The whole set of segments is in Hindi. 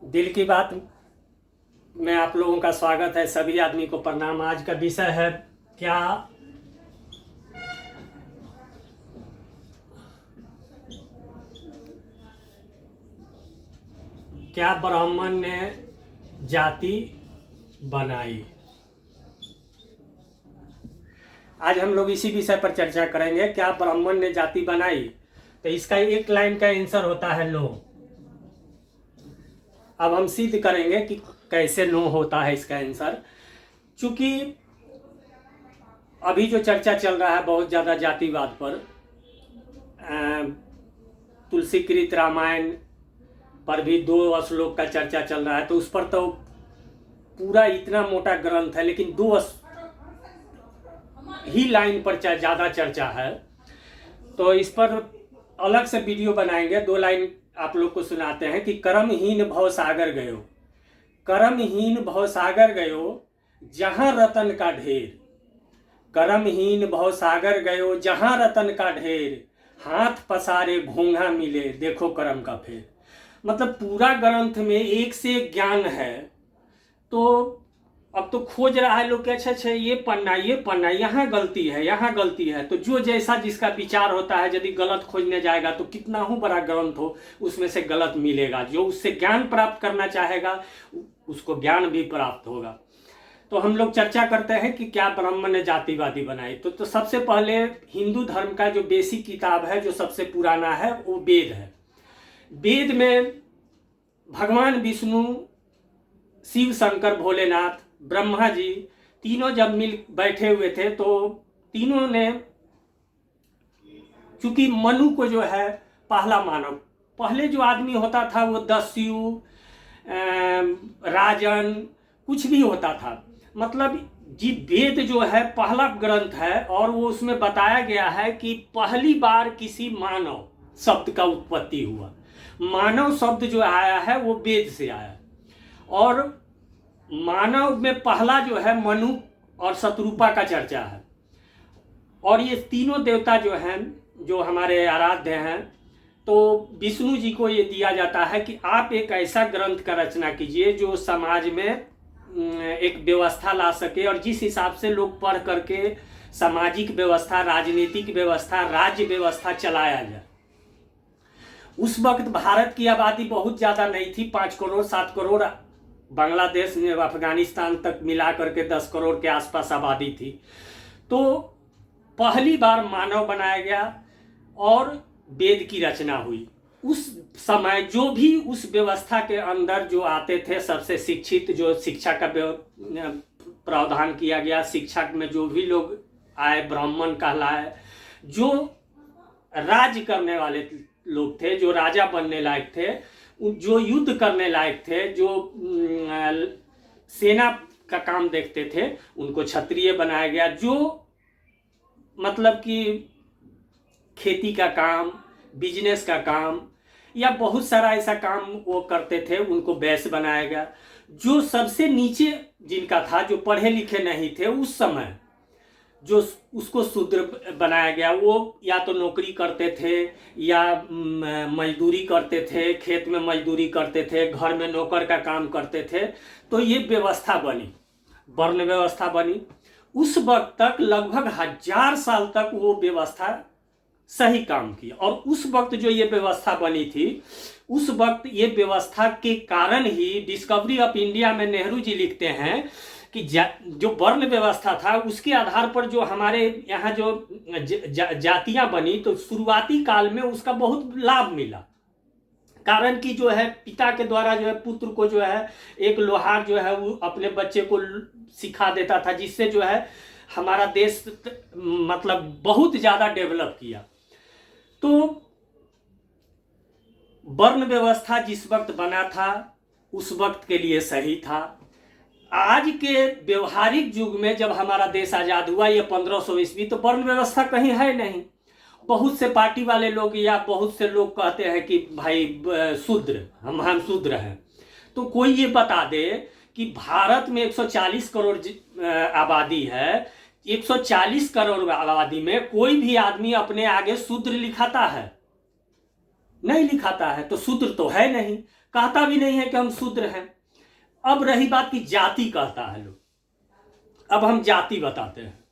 दिल की बात में आप लोगों का स्वागत है। सभी आदमी को प्रणाम। आज का विषय है क्या क्या ब्राह्मण ने जाति बनाई। आज हम लोग इसी विषय पर चर्चा करेंगे, क्या ब्राह्मण ने जाति बनाई। तो इसका एक लाइन का आंसर होता है नो। अब हम सिद्ध करेंगे कि कैसे नो होता है इसका आंसर। चूंकि अभी जो चर्चा चल रहा है बहुत ज़्यादा जातिवाद पर, तुलसीकृत रामायण पर भी 2 श्लोक का चर्चा चल रहा है, तो उस पर तो पूरा इतना मोटा ग्रंथ है, लेकिन 2 ही लाइन पर ज़्यादा चर्चा है। तो इस पर अलग से वीडियो बनाएंगे। 2 लाइन आप लोग को सुनाते हैं कि कर्महीन भव सागर गयो, कर्महीन भव सागर गयो जहां रतन का ढेर, कर्महीन भव सागर गयो जहां रतन का ढेर, हाथ पसारे घोंघा मिले देखो कर्म का फेर। मतलब पूरा ग्रंथ में एक से एक ज्ञान है। तो अब तो खोज रहा है लोग कि अच्छा ये पन्ना यहाँ गलती है, यहाँ गलती है। तो जो जैसा जिसका विचार होता है, यदि गलत खोजने जाएगा तो कितना ही बड़ा ग्रंथ हो उसमें से गलत मिलेगा। जो उससे ज्ञान प्राप्त करना चाहेगा उसको ज्ञान भी प्राप्त होगा। तो हम लोग चर्चा करते हैं कि क्या ब्राह्मण ने जातिवादी बनाई। तो सबसे पहले हिंदू धर्म का जो बेसिक किताब है, जो सबसे पुराना है, वो वेद है। वेद में भगवान विष्णु, शिव शंकर, भोलेनाथ, ब्रह्मा जी तीनों जब मिल बैठे हुए थे, तो तीनों ने, चूंकि मनु को जो है पहला मानव, पहले जो आदमी होता था वो दस्यु, राजन, कुछ भी होता था। मतलब जी वेद जो है पहला ग्रंथ है, और वो उसमें बताया गया है कि पहली बार किसी मानव शब्द का उत्पत्ति हुआ। मानव शब्द जो आया है वो वेद से आया, और मानव में पहला जो है मनु और शत्रुपा का चर्चा है। और ये तीनों देवता जो हैं, जो हमारे आराध्य हैं, तो विष्णु जी को ये दिया जाता है कि आप एक ऐसा ग्रंथ का रचना कीजिए जो समाज में एक व्यवस्था ला सके, और जिस हिसाब से लोग पढ़ करके सामाजिक व्यवस्था, राजनीतिक व्यवस्था, राज्य व्यवस्था चलाया जाए। उस वक्त भारत की आबादी बहुत ज़्यादा नहीं थी, 5 करोड़ 7 करोड़, बांग्लादेश में अफगानिस्तान तक मिला करके 10 करोड़ के आसपास आबादी थी। तो पहली बार मानव बनाया गया और वेद की रचना हुई। उस समय जो भी उस व्यवस्था के अंदर जो आते थे, सबसे शिक्षित, जो शिक्षा का प्रावधान किया गया, शिक्षा में जो भी लोग आए ब्राह्मण कहलाए, जो राज्य करने वाले लोग थे, जो राजा बनने लायक थे, जो युद्ध करने लायक थे, जो सेना का काम देखते थे, उनको क्षत्रिय बनाया गया। जो मतलब कि खेती का काम, बिजनेस का काम, या बहुत सारा ऐसा काम वो करते थे, उनको वैश्य बनाया गया। जो सबसे नीचे जिनका था, जो पढ़े लिखे नहीं थे उस समय, जो उसको शूद्र बनाया गया। वो या तो नौकरी करते थे या मजदूरी करते थे, खेत में मजदूरी करते थे, घर में नौकर का काम करते थे। तो ये व्यवस्था बनी, वर्ण व्यवस्था बनी। उस वक्त तक लगभग 1000 साल तक वो व्यवस्था सही काम की। और उस वक्त जो ये व्यवस्था बनी थी, उस वक्त ये व्यवस्था के कारण ही डिस्कवरी ऑफ इंडिया में नेहरू जी लिखते हैं कि जो वर्ण व्यवस्था था उसके आधार पर जो हमारे यहाँ जो जातियां बनी, तो शुरुआती काल में उसका बहुत लाभ मिला। कारण कि जो है पिता के द्वारा जो है पुत्र को जो है एक लोहार जो है वो अपने बच्चे को सिखा देता था, जिससे जो है हमारा देश मतलब बहुत ज़्यादा डेवलप किया। तो वर्ण व्यवस्था जिस वक्त बना था उस वक्त के लिए सही था। आज के व्यवहारिक युग में जब हमारा देश आज़ाद हुआ, ये 1500 ईस्वी, तो वर्ण व्यवस्था कहीं है नहीं। बहुत से पार्टी वाले लोग या बहुत से लोग कहते हैं कि भाई शूद्र, हम शूद्र हैं। तो कोई ये बता दे कि भारत में 140 करोड़ आबादी है, 140 करोड़ आबादी में कोई भी आदमी अपने आगे शूद्र लिखाता है? नहीं लिखाता है, तो शूद्र तो है नहीं, कहता भी नहीं है कि हम शूद्र हैं। अब रही बात की जाति कहता है लोग, अब हम जाति बताते हैं।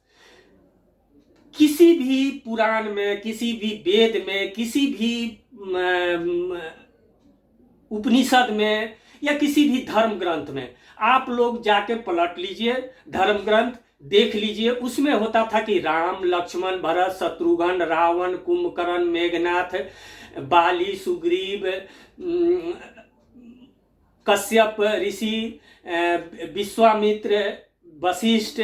किसी भी पुराण में, किसी भी वेद में, किसी भी उपनिषद में या किसी भी धर्म ग्रंथ में आप लोग जाके पलट लीजिए, धर्म ग्रंथ देख लीजिए, उसमें होता था कि राम, लक्ष्मण, भरत, शत्रुघ्न, रावण, कुंभकर्ण, मेघनाथ, बाली, सुग्रीव, कश्यप ऋषि, विश्वामित्र, वशिष्ठ,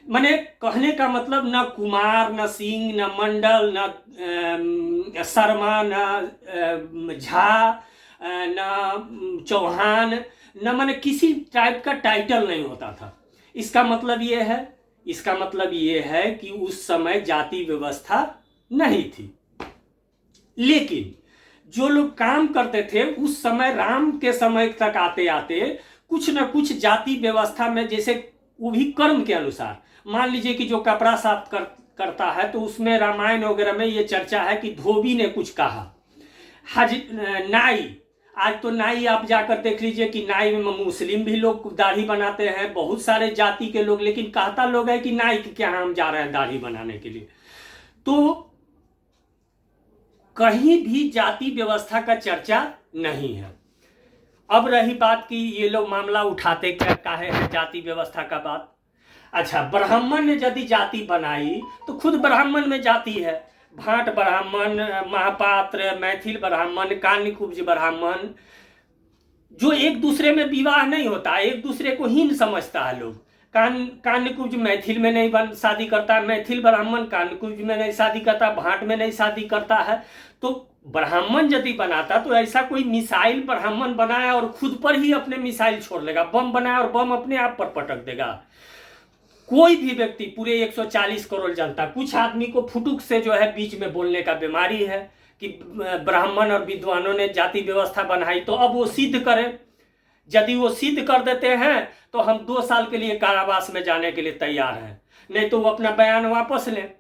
माने कहने का मतलब न कुमार, न सिंह, न मंडल, न शर्मा, न झा, न चौहान, न माने किसी टाइप का टाइटल नहीं होता था। इसका मतलब ये है कि उस समय जाति व्यवस्था नहीं थी। लेकिन जो लोग काम करते थे उस समय, राम के समय तक आते आते कुछ न कुछ जाति व्यवस्था में, जैसे वो भी कर्म के अनुसार, मान लीजिए कि जो कपड़ा साफ करता है तो उसमें रामायण वगैरह में ये चर्चा है कि धोबी ने कुछ कहा। नाई, आज तो नाई आप जाकर देख लीजिए कि नाई में मुस्लिम भी लोग दाढ़ी बनाते हैं, बहुत सारे जाति के लोग, लेकिन कहता लोग है कि नाई के क्या हम जा रहे हैं दाढ़ी बनाने के लिए। तो कहीं भी जाति व्यवस्था का चर्चा नहीं है। अब रही बात कि ये लोग मामला उठाते क्या काहे है जाति व्यवस्था का बात। अच्छा, ब्राह्मण ने यदि जाति बनाई तो खुद ब्राह्मण में जाति है, भाट ब्राह्मण, महापात्र, मैथिल ब्राह्मण, कान्यकुब्ज ब्राह्मण, जो एक दूसरे में विवाह नहीं होता, एक दूसरे को हीन समझता है लोग। कान्यकुब्ज मैथिल में नहीं शादी करता, मैथिल ब्राह्मण कान्यकुब्ज में नहीं शादी करता, भाट में नहीं शादी करता है। तो ब्राह्मण यदि बनाता तो ऐसा कोई मिसाइल ब्राह्मण बनाया और खुद पर ही अपने मिसाइल छोड़ लेगा, बम बनाया और बम अपने आप पर पटक देगा। कोई भी व्यक्ति, पूरे 140 करोड़ जनता, कुछ आदमी को फुटुक से जो है बीच में बोलने का बीमारी है कि ब्राह्मण और विद्वानों ने जाति व्यवस्था बनाई, तो अब वो सिद्ध करें। यदि वो सिद्ध कर देते हैं तो हम 2 साल के लिए कारावास में जाने के लिए तैयार हैं, नहीं तो वो अपना बयान वापस लें।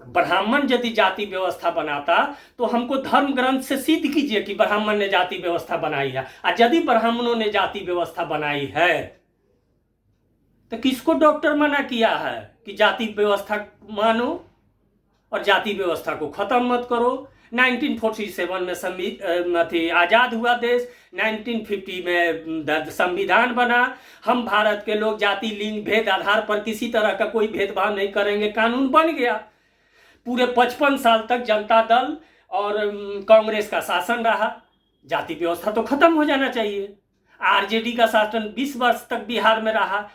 ब्राह्मण यदि जाति व्यवस्था बनाता तो हमको धर्म ग्रंथ से सिद्ध कीजिए कि ब्राह्मण ने जाति व्यवस्था बनाई है। और यदि ब्राह्मणों ने जाति व्यवस्था बनाई है तो किसको डॉक्टर मना किया है कि जाति व्यवस्था मानो और जाति व्यवस्था को खत्म मत करो। 1947 में आजाद हुआ देश, 1950 में संविधान बना, हम भारत के लोग जाति, लिंग, भेद आधार पर किसी तरह का कोई भेदभाव नहीं करेंगे, कानून बन गया। पूरे 55 साल तक जनता दल और कांग्रेस का शासन रहा, जाति व्यवस्था तो खत्म हो जाना चाहिए। आरजेडी का शासन 20 वर्ष तक बिहार में रहा,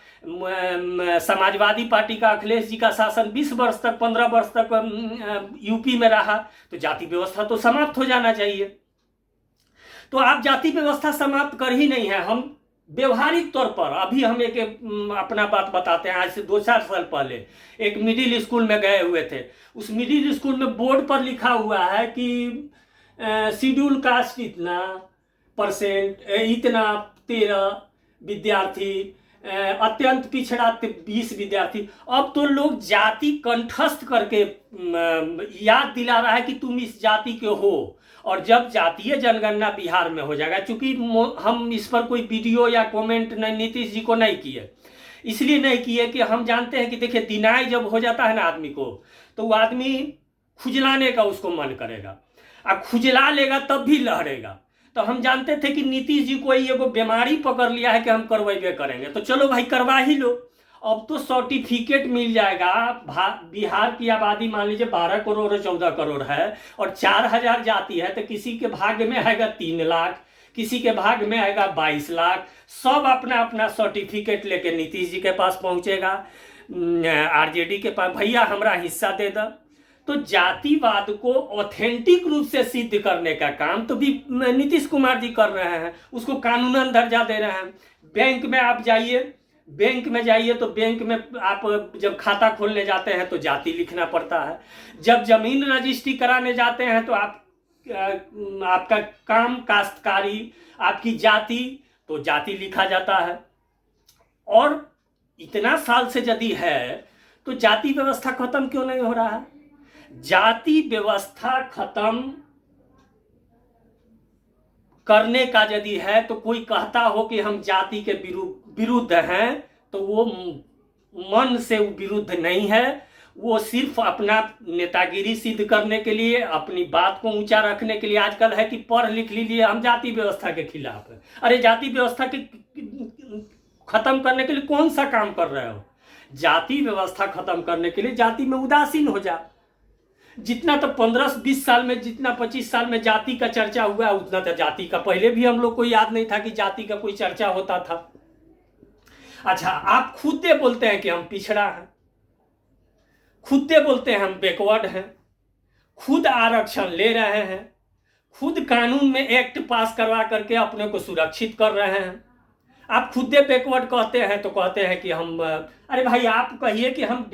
समाजवादी पार्टी का अखिलेश जी का शासन 20 वर्ष तक, 15 वर्ष तक यूपी में रहा, तो जाति व्यवस्था तो समाप्त हो जाना चाहिए। तो आप जाति व्यवस्था समाप्त कर ही नहीं है। हम व्यवहारिक तौर पर अभी हम एक अपना बात बताते हैं। आज से 2-4 साल पहले एक मिडिल स्कूल में गए हुए थे। उस मिडिल स्कूल में बोर्ड पर लिखा हुआ है कि शेड्यूल कास्ट इतना %, इतना 13 विद्यार्थी, अत्यंत पिछड़ा 20 विद्यार्थी। अब तो लोग जाति कंठस्थ करके याद दिला रहा है कि तुम इस जाति के हो। और जब जातीय जनगणना बिहार में हो जाएगा, चूंकि हम इस पर कोई वीडियो या कमेंट नीतीश जी को नहीं किए, इसलिए नहीं किए कि हम जानते हैं कि देखिए दिनाई जब हो जाता है ना आदमी को, तो वो आदमी खुजलाने का उसको मन करेगा, अब खुजला लेगा तब भी लहरेगा। तो हम जानते थे कि नीतीश जी को ये बीमारी पकड़ लिया है कि हम करवाइबे करेंगे, तो चलो भाई करवा ही लो। अब तो सर्टिफिकेट मिल जाएगा। बिहार की आबादी मान लीजिए 12 करोड़ और 14 करोड़ है और 4000 जाति है, तो किसी के भाग्य में आएगा 3 लाख, किसी के भाग्य में आएगा 22 लाख। सब अपना अपना सर्टिफिकेट लेके नीतीश जी के पास पहुंचेगा, आरजेडी के पास, भैया हमारा हिस्सा दे दो। तो जातिवाद को ऑथेंटिक रूप से सिद्ध करने का काम तो भी नीतीश कुमार जी कर रहे हैं, उसको कानूनन दर्जा दे रहे हैं। बैंक में आप जाइए, बैंक में जाइए तो बैंक में आप जब खाता खोलने जाते हैं तो जाति लिखना पड़ता है। जब जमीन रजिस्ट्री कराने जाते हैं तो आपका काम काश्तकारी, आपकी जाति, तो जाति लिखा जाता है। और इतना साल से यदि है तो जाति व्यवस्था खत्म क्यों नहीं हो रहा है? जाति व्यवस्था खत्म करने का यदि है, तो कोई कहता हो कि हम जाति के विरुद्ध हैं, तो वो मन से विरुद्ध नहीं है, वो सिर्फ अपना नेतागिरी सिद्ध करने के लिए, अपनी बात को ऊंचा रखने के लिए आजकल है कि पढ़ लिख लीजिए हम जाति व्यवस्था के खिलाफ है। अरे जाति व्यवस्था के खत्म करने के लिए कौन सा काम कर रहे हो? जाति व्यवस्था खत्म करने के लिए जाति में उदासीन हो जा। जितना तो 15-20 साल में, जितना 25 साल में जाति का चर्चा हुआ, उतना तो जाति का पहले भी हम लोग को याद नहीं था कि जाति का कोई चर्चा होता था। अच्छा, आप खुद बोलते हैं कि हम पिछड़ा हैं, खुद बोलते हैं हम बैकवर्ड हैं, खुद आरक्षण ले रहे हैं, खुद कानून में एक्ट पास करवा करके अपने को सुरक्षित कर रहे हैं। आप खुद बैकवर्ड कहते हैं तो कहते हैं कि हम, अरे भाई आप कहिए कि हम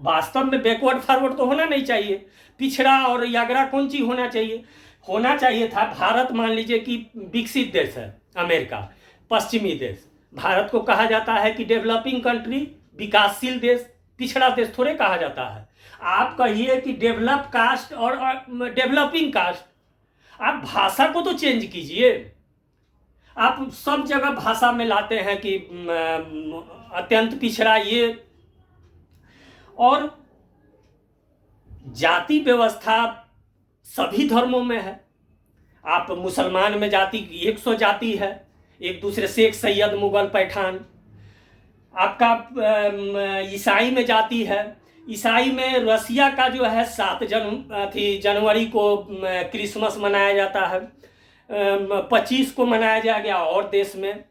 वास्तव में बैकवर्ड फॉरवर्ड तो होना नहीं चाहिए। पिछड़ा और यागरा कौन चीज होना चाहिए? होना चाहिए था भारत, मान लीजिए कि विकसित देश है अमेरिका, पश्चिमी देश। भारत को कहा जाता है कि डेवलपिंग कंट्री, विकासशील देश, पिछड़ा देश थोड़े कहा जाता है। आप कहिए कि डेवलप कास्ट और डेवलपिंग कास्ट। आप भाषा को तो चेंज कीजिए। आप सब जगह भाषा में लाते हैं कि अत्यंत पिछड़ा ये, और जाति व्यवस्था सभी धर्मों में है। आप मुसलमान में जाति 100 जाति है, एक दूसरे शेख सैयद मुगल पैठान। आपका ईसाई में जाति है, ईसाई में रसिया का जो है 7 जनवरी को क्रिसमस मनाया जाता है, 25 को मनाया जाएगा। और देश में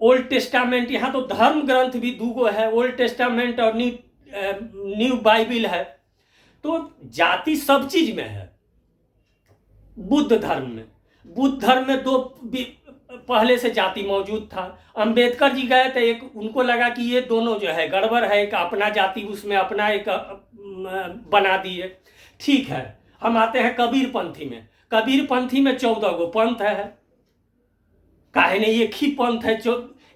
ओल्ड टेस्टामेंट, यहाँ तो धर्म ग्रंथ भी 2 है, ओल्ड टेस्टामेंट और न्यू बाइबिल है। तो जाति सब चीज में है। बुद्ध धर्म में 2 पहले से जाति मौजूद था। अंबेडकर जी गए थे, एक उनको लगा कि ये दोनों जो है गड़बड़ है, एक अपना जाति उसमें अपना एक बना दिए। ठीक है, हम आते हैं कबीर पंथी में। कबीर पंथी में 14 गो पंथ है, काहे नहीं एक ही पंथ है।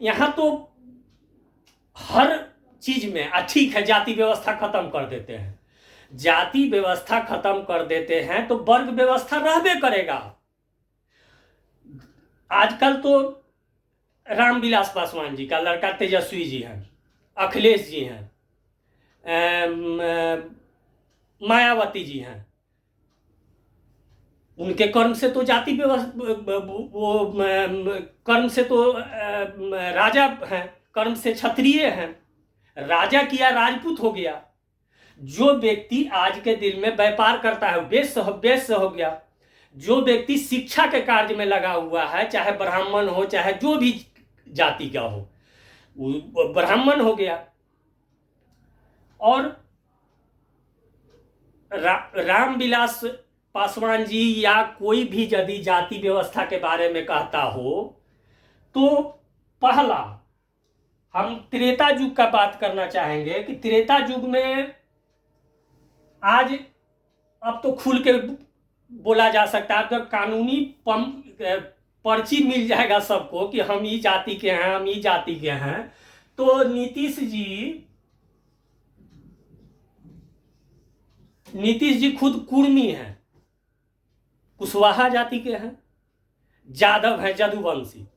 यहाँ तो हर चीज में ठीक है, जाति व्यवस्था खत्म कर देते हैं। जाति व्यवस्था खत्म कर देते हैं तो वर्ग व्यवस्था रहबे करेगा। आजकल तो रामविलास पासवान जी का लड़का तेजस्वी जी हैं, अखिलेश जी हैं, मायावती जी हैं। उनके कर्म से तो जाति व्यवस्था, वो कर्म से तो राजा हैं, कर्म से क्षत्रिय हैं। राजा किया राजपूत हो गया। जो व्यक्ति आज के दिन में व्यापार करता है वैश्य हो गया। जो व्यक्ति शिक्षा के कार्य में लगा हुआ है, चाहे ब्राह्मण हो चाहे जो भी जाति का हो, वो ब्राह्मण हो गया। और रामविलास पासवान जी या कोई भी यदि जाति व्यवस्था के बारे में कहता हो, तो पहला हम त्रेता युग का बात करना चाहेंगे कि त्रेता युग में, आज अब तो खुल के बोला जा सकता है, तो कानूनी पर्ची मिल जाएगा सबको कि हम ई जाति के हैं, हम ई जाति के हैं। तो नीतीश जी खुद कुर्मी हैं, कुशवाहा जाति के हैं, जादव हैं, जदुवंशी।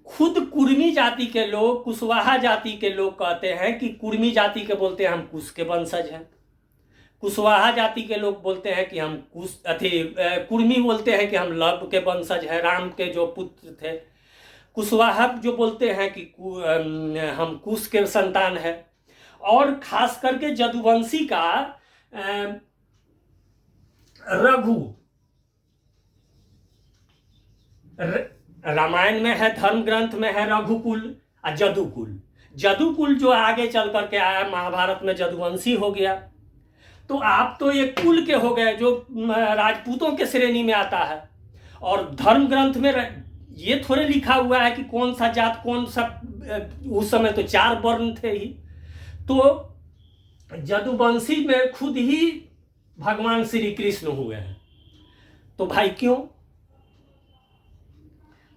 खुद कुर्मी जाति के लोग, कुशवाहा जाति के लोग कहते हैं कि कुर्मी जाति के बोलते हैं हम कुश के वंशज हैं। कुशवाहा जाति के लोग बोलते हैं कि हम कुर्मी बोलते हैं कि हम लव के वंशज हैं, राम के जो पुत्र थे। कुशवाहा जो बोलते हैं कि हम कुश के संतान है। और खास करके जदुवंशी का रघु, रामायण में है, धर्म ग्रंथ में है रघुकुल और जदुकुल। जदुकुल जो आगे चल करके आया महाभारत में जदुवंशी हो गया। तो आप तो एक कुल के हो गए जो राजपूतों के श्रेणी में आता है। और धर्म ग्रंथ में ये थोड़े लिखा हुआ है कि कौन सा जात कौन सा, उस समय तो 4 वर्ण थे ही। तो जदुवंशी में खुद ही भगवान श्री कृष्ण हुए हैं। तो भाई क्यों?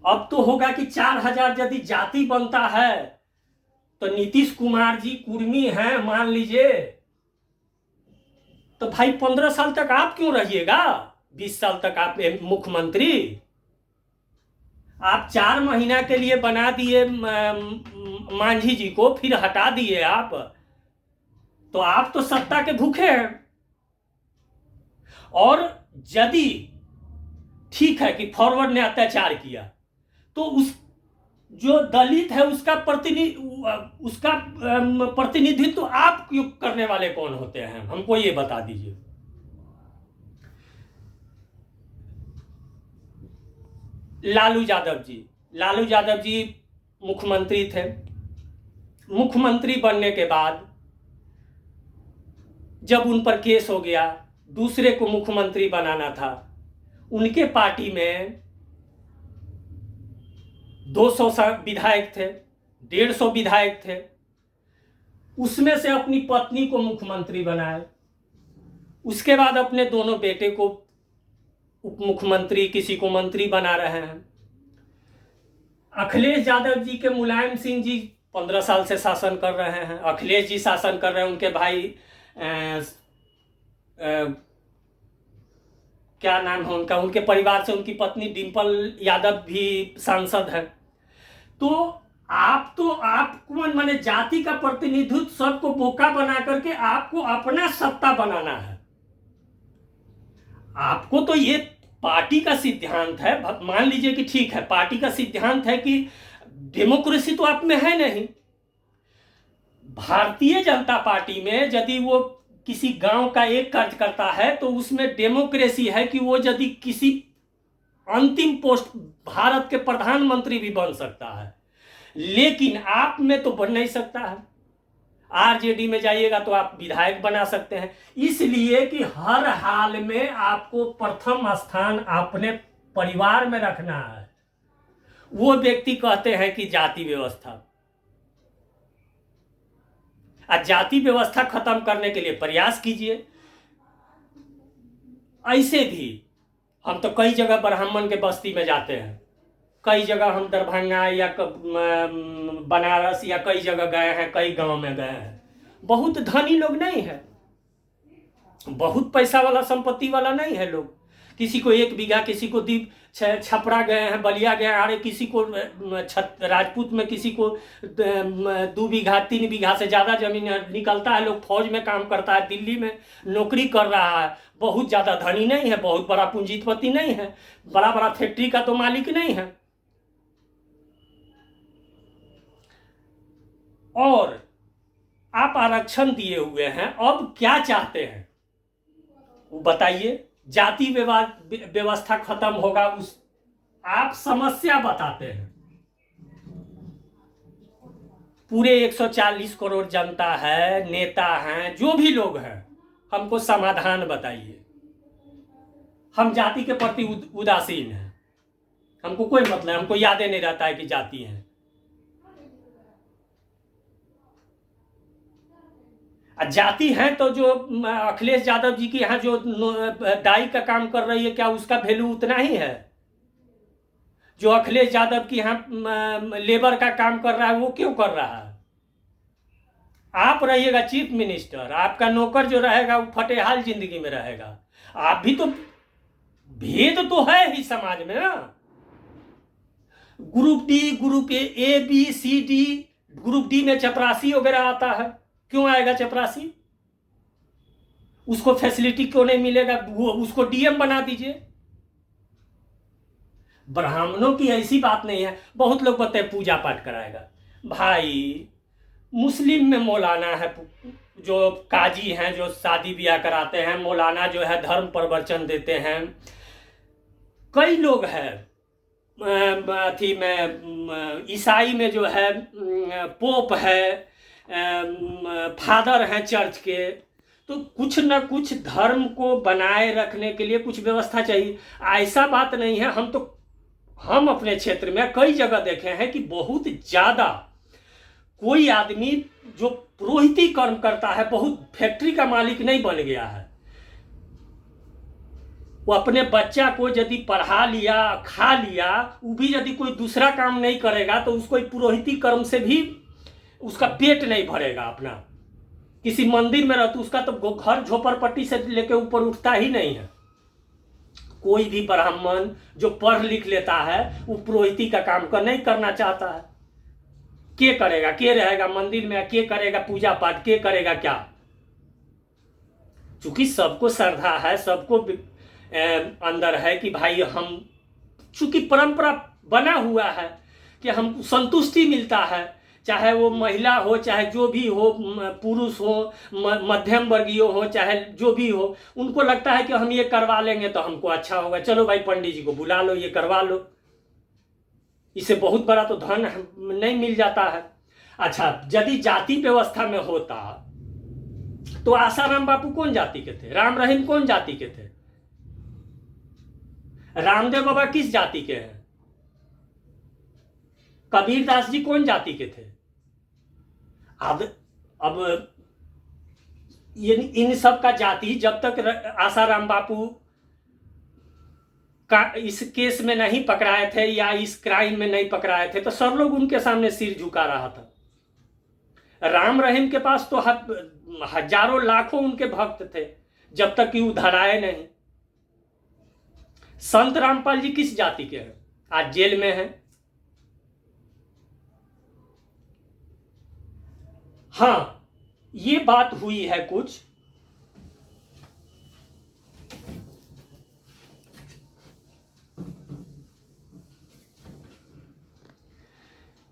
अब तो होगा कि 4000 यदि जाति बनता है तो नीतीश कुमार जी कुर्मी हैं मान लीजिए, तो भाई 15 साल तक आप क्यों रहिएगा? 20 साल तक आप मुख्यमंत्री, आप 4 महीना के लिए बना दिए मांझी जी को, फिर हटा दिए आप, तो आप तो सत्ता के भूखे हैं। और यदि ठीक है कि फॉरवर्ड ने अत्याचार किया, तो उस जो दलित है उसका प्रतिनिधित्व तो आप करने वाले कौन होते हैं, हमको ये बता दीजिए। लालू यादव जी मुख्यमंत्री थे। मुख्यमंत्री बनने के बाद जब उन पर केस हो गया, दूसरे को मुख्यमंत्री बनाना था, उनके पार्टी में 200 विधायक थे, 150 विधायक थे, उसमें से अपनी पत्नी को मुख्यमंत्री बनाए, उसके बाद अपने दोनों बेटे को उप मुख्यमंत्री, किसी को मंत्री बना रहे हैं। अखिलेश यादव जी के मुलायम सिंह जी 15 साल से शासन कर रहे हैं, अखिलेश जी शासन कर रहे हैं, उनके भाई क्या नाम है उनका, उनके परिवार से उनकी पत्नी डिंपल यादव भी सांसद है। तो आपको माने जाति का प्रतिनिधित्व सबको बोका बना करके आपको अपना सत्ता बनाना है। आपको तो ये पार्टी का सिद्धांत है, मान लीजिए कि ठीक है, पार्टी का सिद्धांत है कि डेमोक्रेसी तो आप में है नहीं। भारतीय जनता पार्टी में यदि वो किसी गांव का एक कार्यकर्ता है तो उसमें डेमोक्रेसी है कि वो यदि किसी अंतिम पोस्ट भारत के प्रधानमंत्री भी बन सकता है, लेकिन आप में तो बन नहीं सकता है। आरजेडी में जाइएगा तो आप विधायक बना सकते हैं, इसलिए कि हर हाल में आपको प्रथम स्थान अपने परिवार में रखना है। वो व्यक्ति कहते हैं कि जाति व्यवस्था, जाति व्यवस्था खत्म करने के लिए प्रयास कीजिए। ऐसे भी हम तो कई जगह ब्राह्मण के बस्ती में जाते हैं, कई जगह हम दरभंगा या बनारस या कई जगह गए हैं, कई गांव में गए हैं। बहुत धनी लोग नहीं है, बहुत पैसा वाला संपत्ति वाला नहीं है लोग। किसी को 1 बीघा, किसी को छपरा गए हैं, बलिया गए हैं, अरे किसी को राजपूत में किसी को 2 बीघा 3 बीघा से ज़्यादा जमीन निकलता है। लोग फौज में काम करता है, दिल्ली में नौकरी कर रहा है, बहुत ज़्यादा धनी नहीं है, बहुत बड़ा पूंजीपति नहीं है, बड़ा बड़ा फैक्ट्री का तो मालिक नहीं है। और आप आरक्षण दिए हुए हैं, अब क्या चाहते हैं वो बताइए। जाति व्यवस्था खत्म होगा, उस आप समस्या बताते हैं। पूरे 140 करोड़ जनता है, नेता हैं, जो भी लोग हैं, हमको समाधान बताइए। हम जाति के प्रति उदासीन हैं, हमको कोई मतलब, हमको याद नहीं रहता है कि जाति है। जाति है तो जो अखिलेश यादव जी की यहाँ जो डाई का काम कर रही है, क्या उसका वैल्यू उतना ही है? जो अखिलेश यादव की यहाँ लेबर का काम कर रहा है, वो क्यों कर रहा है? आप रहिएगा चीफ मिनिस्टर, आपका नौकर जो रहेगा वो फटेहाल जिंदगी में रहेगा। आप भी तो, भेद तो है ही समाज में ना। Group D, group A, B, C, D, group D में चपरासी वगैरह आता है, क्यों आएगा चपरासी? उसको फैसिलिटी क्यों नहीं मिलेगा? वो उसको डीएम बना दीजिए। ब्राह्मणों की ऐसी बात नहीं है। बहुत लोग बताए पूजा पाठ कराएगा, भाई मुस्लिम में मौलाना है, जो काजी हैं, जो शादी ब्याह कराते हैं, मौलाना जो है धर्म प्रवचन देते हैं। कई लोग हैं अथी में, ईसाई में जो है पोप है, फादर हैं चर्च के। तो कुछ ना कुछ धर्म को बनाए रखने के लिए कुछ व्यवस्था चाहिए। ऐसा बात नहीं है, हम अपने क्षेत्र में कई जगह देखे हैं कि बहुत ज़्यादा कोई आदमी जो पुरोहिती कर्म करता है, बहुत फैक्ट्री का मालिक नहीं बन गया है, वो अपने बच्चा को यदि पढ़ा लिया, खा लिया, वो भी यदि कोई दूसरा काम नहीं करेगा तो उसको पुरोहिती कर्म से भी उसका पेट नहीं भरेगा। अपना किसी मंदिर में रहता, उसका तो घर झोपड़पट्टी से लेके ऊपर उठता ही नहीं है। कोई भी ब्राह्मण जो पढ़ लिख लेता है वो पुरोहिती का काम नहीं करना चाहता है। के करेगा, के रहेगा मंदिर में, के करेगा पूजा पाठ, के करेगा क्या? चूंकि सबको श्रद्धा है, सबको अंदर है कि भाई हम, चूंकि परंपरा बना हुआ है कि हमको संतुष्टि मिलता है, चाहे वो महिला हो, चाहे जो भी हो, पुरुष हो, मध्यम वर्गीय हो, चाहे जो भी हो, उनको लगता है कि हम ये करवा लेंगे तो हमको अच्छा होगा, चलो भाई पंडित जी को बुला लो, ये करवा लो, इससे बहुत बड़ा तो धन नहीं मिल जाता है। अच्छा, यदि जाति व्यवस्था में होता तो आसाराम बापू कौन जाति के थे? राम रहीम कौन जाति के थे? रामदेव बाबा किस जाति के हैं? कबीर दास जी कौन जाति के थे? अब ये इन सब का जाति जब तक आसाराम बापू का इस केस में नहीं पकड़ाए थे या इस क्राइम में नहीं पकड़ाए थे तो सब लोग उनके सामने सिर झुका रहा था। राम रहीम के पास तो हजारों लाखों उनके भक्त थे जब तक कि उधर आए नहीं। संत रामपाल जी किस जाति के हैं? आज जेल में हैं। हाँ, ये बात हुई है कुछ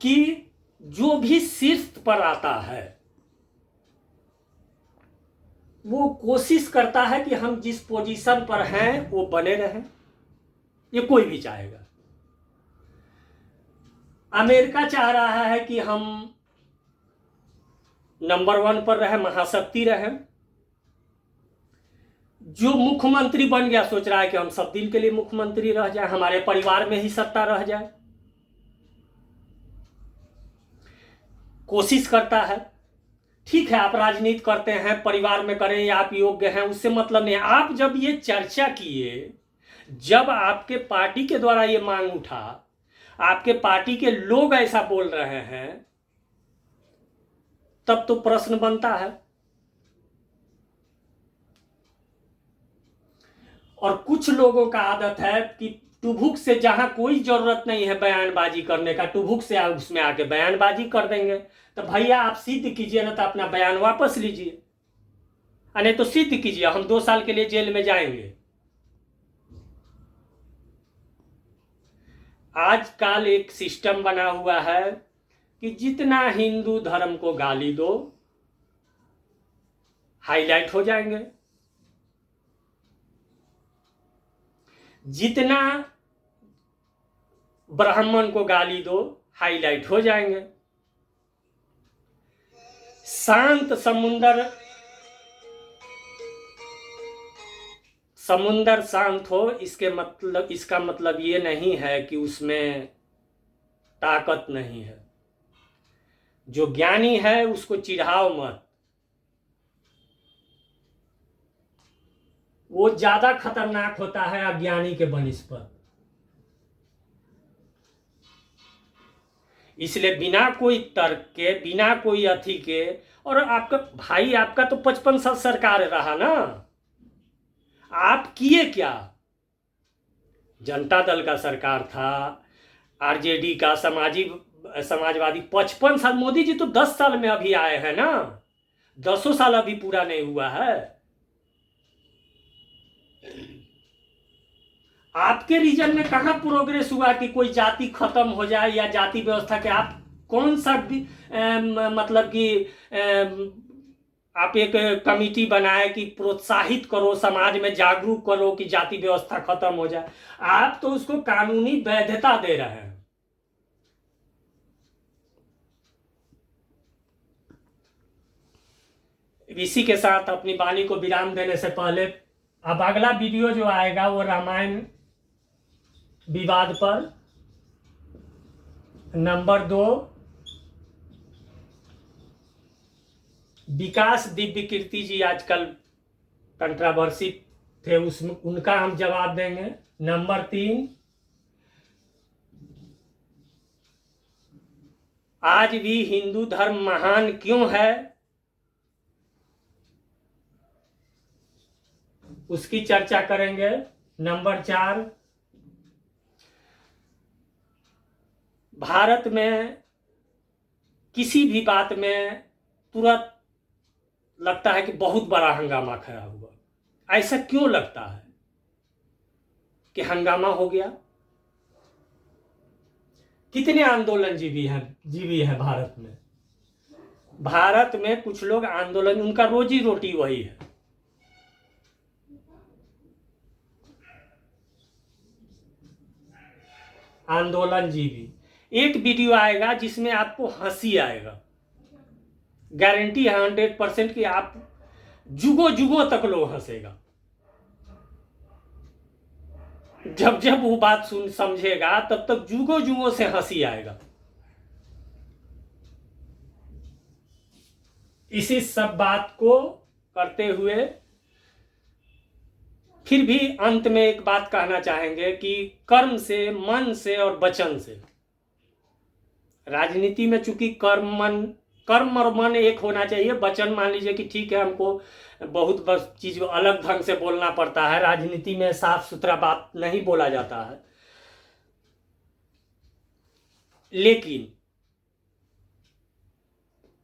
कि जो भी शीर्ष पर आता है वो कोशिश करता है कि हम जिस पोजीशन पर हैं वो बने रहें। ये कोई भी चाहेगा। अमेरिका चाह रहा है कि हम नंबर 1 पर रहे, महाशक्ति रहे। जो मुख्यमंत्री बन गया सोच रहा है कि हम सब दिन के लिए मुख्यमंत्री रह जाए, हमारे परिवार में ही सत्ता रह जाए। कोशिश करता है। ठीक है, आप राजनीति करते हैं, परिवार में करें या आप योग्य हैं, उससे मतलब नहीं। आप जब ये चर्चा किए, जब आपके पार्टी के द्वारा ये मांग उठा, आपके पार्टी के लोग ऐसा बोल रहे हैं, तब तो प्रश्न बनता है। और कुछ लोगों का आदत है कि टुभुक से जहां कोई जरूरत नहीं है बयानबाजी करने का, टुभुक से उसमें आके बयानबाजी कर देंगे। तो भैया आप सिद्ध कीजिए ना, तो अपना बयान वापस लीजिए, नहीं तो सिद्ध कीजिए हम 2 साल के लिए जेल में जाएंगे। आजकल एक सिस्टम बना हुआ है कि जितना हिंदू धर्म को गाली दो हाईलाइट हो जाएंगे, जितना ब्राह्मण को गाली दो हाईलाइट हो जाएंगे। शांत समुंदर शांत हो, इसका मतलब ये नहीं है कि उसमें ताकत नहीं है। जो ज्ञानी है उसको चिढ़ाओ मत, वो ज्यादा खतरनाक होता है अज्ञानी के बनिस्पत। इसलिए बिना कोई तर्क के, बिना कोई अथी के, और आपका भाई, आपका तो 55 साल सरकार रहा ना, आप किए क्या? जनता दल का सरकार था, आरजेडी का, समाजवादी 55 साल। मोदी जी तो 10 साल में अभी आए हैं ना, 10 साल अभी पूरा नहीं हुआ है। आपके रीजन में कहां प्रोग्रेस हुआ कि कोई जाति खत्म हो जाए या जाति व्यवस्था के? आप कौन सा भी मतलब कि आप एक कमिटी बनाए कि प्रोत्साहित करो, समाज में जागरूक करो कि जाति व्यवस्था खत्म हो जाए। आप तो उसको कानूनी वैधता दे रहे हैं। इसी के साथ अपनी वाणी को विराम देने से पहले अब अगला वीडियो जो आएगा वो रामायण विवाद पर, नंबर 2 विकास दिव्य कीर्ति जी आजकल कंट्रोवर्सी थे, उसमें उनका हम जवाब देंगे। नंबर 3 आज भी हिंदू धर्म महान क्यों है, उसकी चर्चा करेंगे। नंबर 4, भारत में किसी भी बात में तुरंत लगता है कि बहुत बड़ा हंगामा खड़ा हुआ। ऐसा क्यों लगता है कि हंगामा हो गया? कितने आंदोलन जीवी हैं भारत में? भारत में कुछ लोग आंदोलन, उनका रोजी रोटी वही है। आंदोलन जीवी। एक वीडियो आएगा जिसमें आपको हंसी आएगा, गारंटी है 100% कि आप जुगों जुगों तक लोग हंसेगा। जब जब वो बात सुन समझेगा तब तक जुगों जुगों से हंसी आएगा। इसी सब बात को करते हुए फिर भी अंत में एक बात कहना चाहेंगे कि कर्म से, मन से और वचन से, राजनीति में चूंकि कर्म और मन एक होना चाहिए। वचन मान लीजिए कि ठीक है, हमको बहुत बस चीज अलग ढंग से बोलना पड़ता है, राजनीति में साफ सुथरा बात नहीं बोला जाता है, लेकिन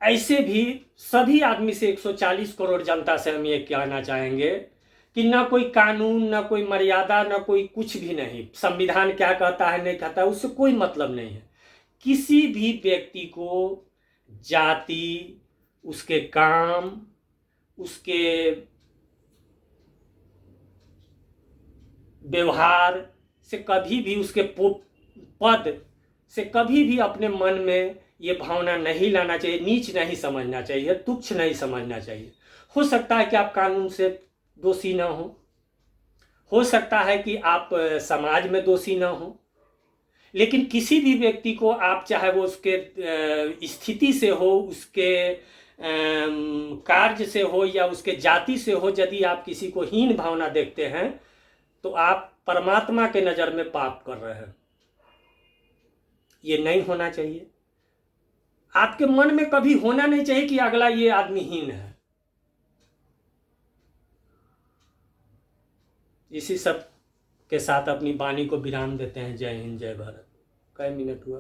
ऐसे भी सभी आदमी से, 140 करोड़ जनता से हम ये कहना चाहेंगे कि ना कोई कानून, ना कोई मर्यादा, ना कोई कुछ भी नहीं। संविधान क्या कहता है नहीं कहता है उससे कोई मतलब नहीं है। किसी भी व्यक्ति को जाति, उसके काम, उसके व्यवहार से कभी भी, उसके पद से कभी भी अपने मन में ये भावना नहीं लाना चाहिए, नीच नहीं समझना चाहिए, तुच्छ नहीं समझना चाहिए। हो सकता है कि आप कानून से दोषी ना हो सकता है कि आप समाज में दोषी ना हो, लेकिन किसी भी व्यक्ति को आप, चाहे वो उसके स्थिति से हो, उसके कार्य से हो या उसके जाति से हो, यदि आप किसी को हीन भावना देखते हैं तो आप परमात्मा के नज़र में पाप कर रहे हैं। ये नहीं होना चाहिए। आपके मन में कभी होना नहीं चाहिए कि अगला ये आदमी हीन है। इसी सब के साथ अपनी वाणी को विराम देते हैं। जय हिंद, जय भारत। कई मिनट हुआ?